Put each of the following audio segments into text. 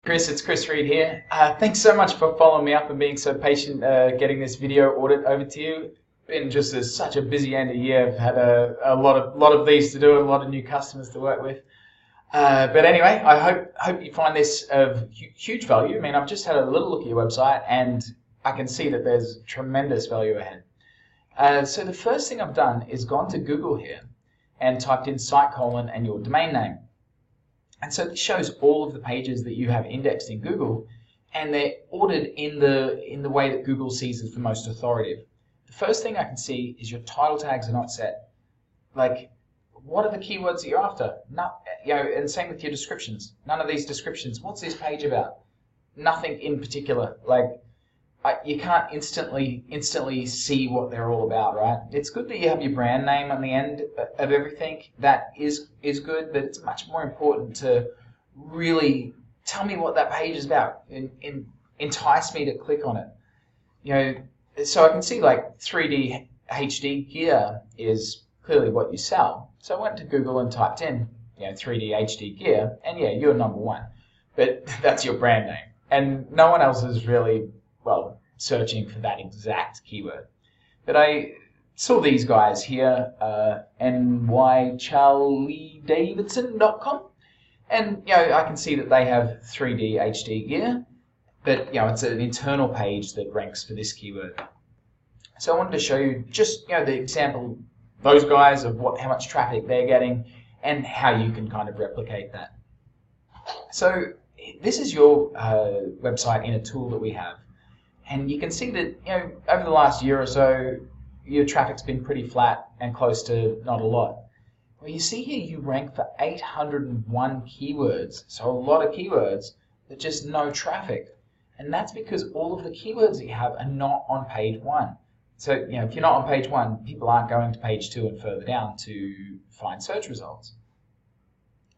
Chris, it's Chris Reed here. Thanks so much for following me up and being so patient getting this video audit over to you. Been just such a busy end of year. I've had a lot of these to do and a lot of new customers to work with. But anyway, I hope you find this of huge value. I mean, I've just had a little look at your website and I can see that there's tremendous value ahead. So the first thing I've done is gone to Google here and typed in site colon and your domain name. And so this shows all of the pages that you have indexed in Google, and they're ordered in the way that Google sees as the most authoritative. The first thing I can see is your title tags are not set. Like, what are the keywords that you're after? And same with your descriptions. None of these descriptions. What's this page about? Nothing in particular. Like, you can't instantly see what they're all about, right? It's good that you have your brand name on the end of everything. That is good, but it's much more important to really tell me what that page is about and entice me to click on it. So I can see like 3D HD gear is clearly what you sell. So I went to Google and typed in 3D HD gear, and yeah, you're number one. But that's your brand name, and no one else is really searching for that exact keyword. But I saw these guys here, nycharliedavidson.com, and I can see that they have 3D HD gear, but it's an internal page that ranks for this keyword. So I wanted to show you just the example, those guys, of how much traffic they're getting and how you can kind of replicate that. So this is your website in a tool that we have. And you can see that over the last year or so, your traffic's been pretty flat and close to not a lot. Well, you see here you rank for 801 keywords, so a lot of keywords, but just no traffic. And that's because all of the keywords that you have are not on page one. So if you're not on page one, people aren't going to page two and further down to find search results.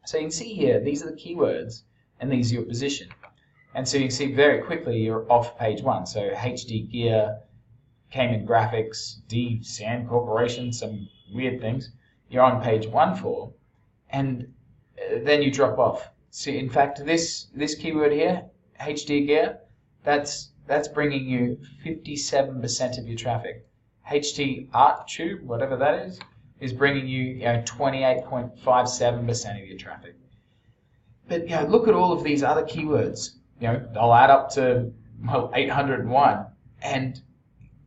So you can see here, these are the keywords, and these are your position. And so you can see very quickly you're off page one. So HD Gear, Cayman Graphics, D Sand Corporation, some weird things. You're on page one for, and then you drop off. So in fact, this keyword here, HD Gear, that's bringing you 57% of your traffic. HD Art Tube, whatever that is bringing you 28.57% of your traffic. But look at all of these other keywords. They'll add up to 801, and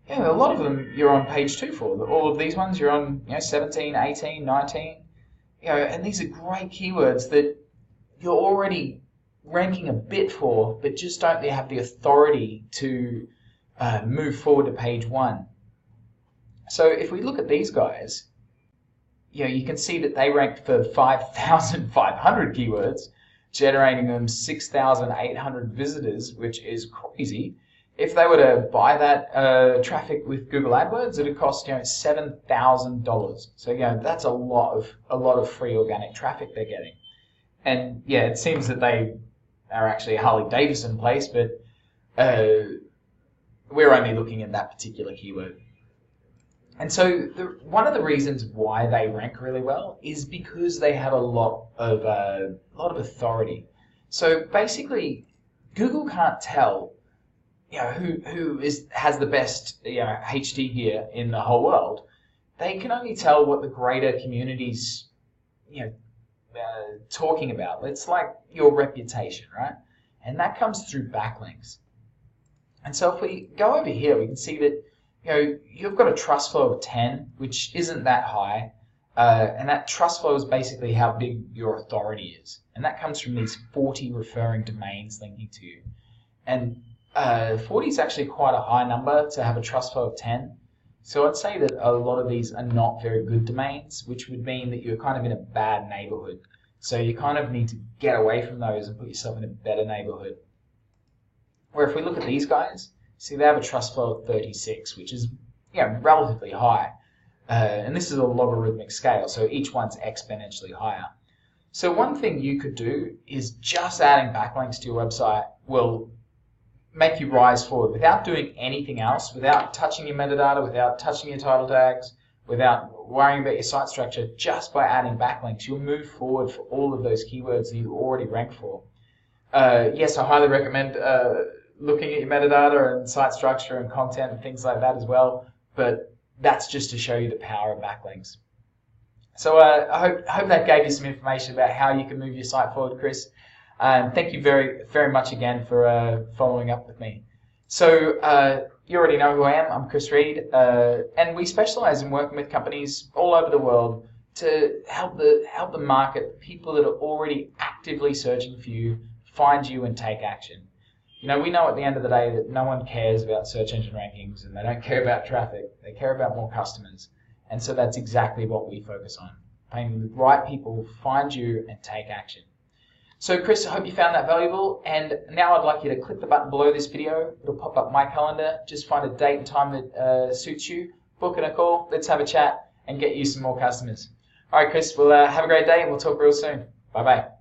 a lot of them you're on page two for. All of these ones you're on 17, 18, 19, and these are great keywords that you're already ranking a bit for, but just don't have the authority to move forward to page one. So if we look at these guys, you can see that they ranked for 5,500 keywords, generating them 6,800 visitors, which is crazy. If they were to buy that traffic with Google AdWords, it would cost $7,000. So that's a lot of free organic traffic they're getting. And it seems that they are actually a Harley Davidson place, but we're only looking at that particular keyword. And so one of the reasons why they rank really well is because they have a lot of authority. So basically, Google can't tell who has the best HD gear in the whole world. They can only tell what the greater community's talking about. It's like your reputation, right? And that comes through backlinks. And so if we go over here, we can see that you've got a trust flow of 10, which isn't that high, and that trust flow is basically how big your authority is, and that comes from these 40 referring domains linking to you. And 40 is actually quite a high number to have a trust flow of 10, so I'd say that a lot of these are not very good domains, which would mean that you're kind of in a bad neighborhood. So you kind of need to get away from those and put yourself in a better neighborhood. Where if we look at these guys, see, they have a trust flow of 36, which is relatively high. And this is a logarithmic scale, so each one's exponentially higher. So one thing you could do is just adding backlinks to your website will make you rise forward without doing anything else, without touching your metadata, without touching your title tags, without worrying about your site structure. Just by adding backlinks, you'll move forward for all of those keywords that you already rank for. yes, I highly recommend looking at your metadata and site structure and content and things like that as well. But that's just to show you the power of backlinks. So I hope that gave you some information about how you can move your site forward, Chris. And thank you very much again for following up with me. So you already know who I am. I'm Chris Reed, and we specialize in working with companies all over the world to help the market, people that are already actively searching for you, find you and take action. You know, we know at the end of the day that no one cares about search engine rankings and they don't care about traffic. They care about more customers. And so that's exactly what we focus on. Paying the right people find you and take action. So Chris, I hope you found that valuable. And now I'd like you to click the button below this video. It'll pop up my calendar. Just find a date and time that suits you. Book in a call. Let's have a chat and get you some more customers. All right, Chris, well, have a great day and we'll talk real soon. Bye-bye.